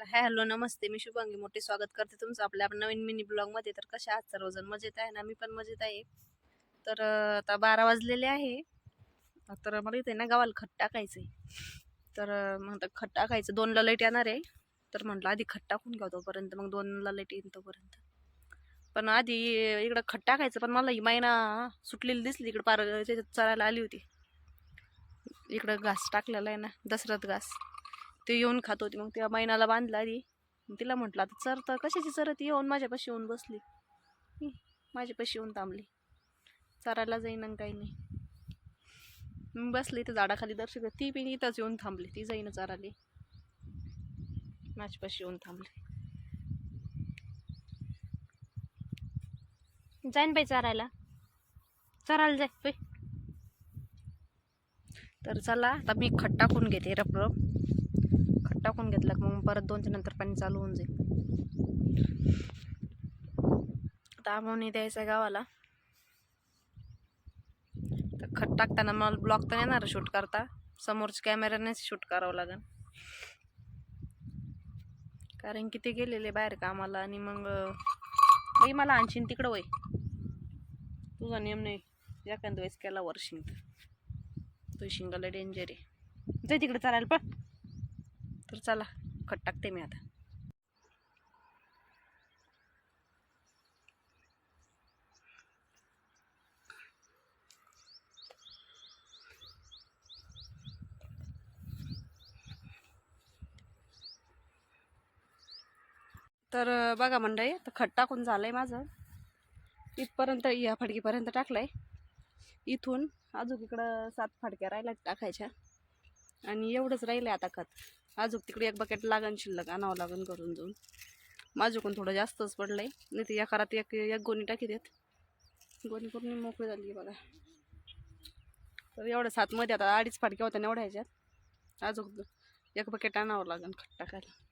Hello नमस्ते, मी शुभांगी मोठे स्वागत करते तुमचं आपल्या नवीन मिनी ब्लॉग मध्ये. तर कशा आहात सर्वजण? मजेत आहे ना? मी पण मजेत आहे. तर आता 12 वाजलेले आहे. तर मला इथे ना गावाला खत टाकायचंय. तर म्हणतात खत टाकायचं, 2ला लाईट येणार आहे. तर म्हटलं आधी खत टाकून घ्या तोपर्यंत, मग 2ला लाईट येईन तोपर्यंत. पण आधी इकडं खत टाकायचं, पण मला ही मैना सुटलेली दिसली इकडं, पार त्याच्यात चरायला आली होती. इकडं घास टाकलेला आहे ना, दसरथ घास, ते येऊन खात होती. मग त्या मैनाला बांधला आधी. तिला म्हटलं आता चर, तर कशाची चरत, येऊन माझ्यापाशी येऊन बसली. माझ्यापाशी येऊन थांबली, चरायला जाईन आणि काही नाही. मी बसली इथं झाडाखाली दर्शक, ती पण इथंच येऊन थांबली. ती जाईन चाराली, माझ्यापाशी येऊन थांबली. जाईन बाई चरायला, चरायला जाय बाई. तर चला आता मी खट टाकून घेते, रपरप खट टाकून घेतलं मग परत 2च्या नंतर पाणी चालू होऊन जाईल. आता आम्ही द्यायचं गावाला. तर खट टाकताना मला ब्लॉग तर येणार शूट करता, समोरच्या कॅमेऱ्यानेच शूट करावं लागेल, कारण की ते गेलेले बाहेर कामाला. आणि मग बाई मला आणशीन तिकडं वय, तुझा नियम नाही एखाद्या वेळेस केला वर्षिंग तू शिंगाला डेंजर आहे, जाय तिकडे चालायला पण. तर चला खट टाकते मी आता. तर बघा मंडळी, तर खट टाकून झालंय माझं इथपर्यंत, या फडकीपर्यंत टाकलंय. इथून अजून इकडं 7 फडक्या राहिल्या टाकायच्या, आणि एवढंच राहिलंय आता खत. अजून तिकडे एक बकेट लागन, शिल्लक आणावं लागन करून जाऊन. माझ्याकडून थोडं जास्तच पडलंय, नाही तर या करात एक गोणी टाकी देत, गोणी पूर्ण मोकळी झाली बघा. तर एवढं 7मध्ये आता 2.5 फडक्या होत्या एवढ्या ह्याच्यात, अजून एक बकेट आणावं लागन खत टाकायला.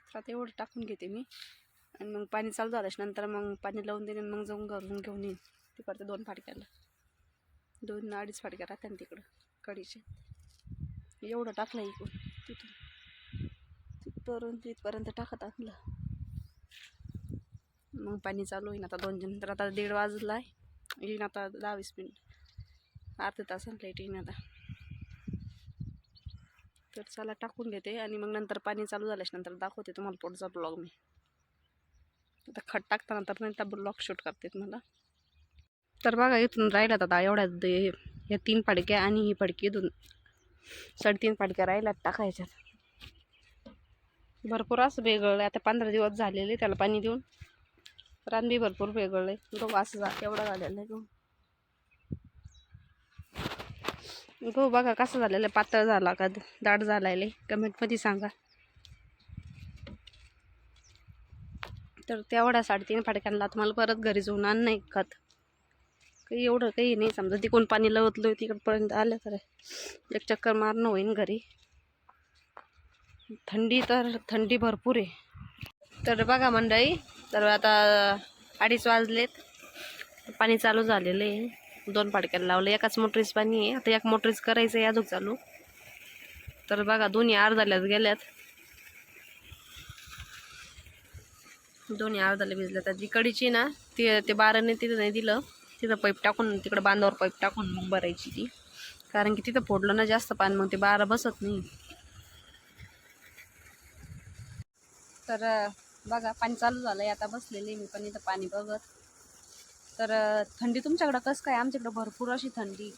आता एवढं टाकून घेते मी, आणि मग पाणी चालू झाल्याच्या नंतर मग पाणी लावून देईन, मग जाऊन घरून घेऊन येईन तिकडच्या 2 फाटक्याला. 2-2.5 फाटक्या राहत्या तिकडं कडीचे. एवढं टाकलं इकडून, तिथपर्यंत इथपर्यंत टाकत आणलं. मग पाणी चालू होईन आता 2च्या नंतर. आता 1:30 वाजला आहे, येईन आता 10-20 मिनिट, अर्ध्या तासानं लाईट येईन आता. तर चला टाकून घेते, आणि मग नंतर पाणी चालू झाल्याच्या नंतर दाखवते तुम्हाला पुढचा ब्लॉग मी. आता खट टाकताना तर नाही, त्या ब्लॉग शूट करते मला. तर बघा इथून राहिल्यात आता एवढ्या, या 3 फडक्या आणि ही फडकी इथून 3.5 फडक्या राहिल्यात टाकायच्यात. भरपूर असं वेगळं आता 15 दिवस झालेले त्याला पाणी देऊन, रानबी भरपूर वेगळं आहे. गहू असं एवढा झालेला आहे गहू. बघा कसं झालेलं आहे, पातळ झाला का दाट झालेलं आहे, कमेंटमध्ये सांगा. तर तेवढ्या 3.5 फडक्यांना तुम्हाला परत घरी जाऊन आण नाही खत, काही एवढं काही नाही. समजा तिकडून पाणी लवतलं तिकडपर्यंत आलं तर एक चक्कर मारणं होईन घरी. थंडी तर थंडी भरपूर आहे. तर बघा मंडळी, तर आता 2:30 वाजलेत, पाणी चालू झालेलं आहे. 2 फडक्याला लावलं, एकाच मोटरीच पाणी आहे. आता एक मोटरीच करायचं आहे अजून चालू. तर बघा दोन्ही अर्धाल्याच गेल्यात, दोन्ही अर्धाला भिजल्यात. तर जी कडीची ना ते 12ने तिथं नाही दिलं, तिथं पाईप टाकून तिकडं बांधावर पाईप टाकून मग भरायची ती, कारण की तिथं फोडलं ना जास्त पाणी मग ते 12 बसत नाही. तर बघा पाणी चालू झालंय, आता बसलेले मी पण इथं पाणी बघत. तर थंडी तुमच्याकडं कसं काय? आमच्याकडं भरपूर अशी थंडी,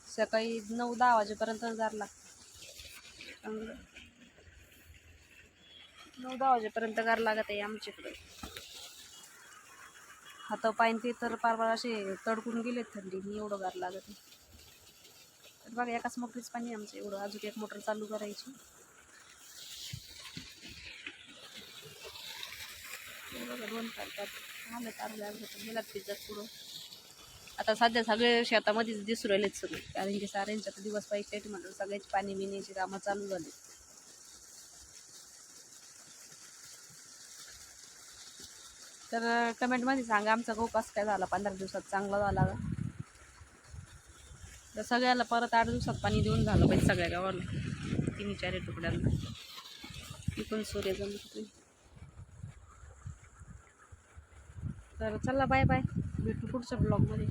सकाळी 9-10 वाजेपर्यंत गार लागते. चांगलं 9-10 वाजेपर्यंत गार लागत आहे आमच्याकडं. हात पाय ते तर पार असे तडकून गेलेत थंडीने, एवढं गार लागत आहे. तर बघा एकाच मोटरीच पाणी आमचं एवढं, अजून एक मोटर चालू करायची. बघा 2 फडक्यात आलं अर्ध्या गेलात पिझ्झात पुढं. आता सध्या सगळे शेतामध्येच दिसू राहिलेत सगळे, कारण की साऱ्यांच्या तर दिवस पाहिजे म्हणून सगळ्याची पाणी बिण्याची कामं चालू झाली. तर कमेंटमध्ये सांगा आमचा गहू कसं काय झाला, 15 दिवसात चांगला झाला का? तर सगळ्याला परत 8 दिवसात पाणी देऊन झालं पाहिजे सगळ्या गावाला. तिन्ही चारी तुकड्यांना. इकडून सूर्य जमतो. तर चला बाय बाय, भेटू पुढच्या ब्लॉगमध्ये.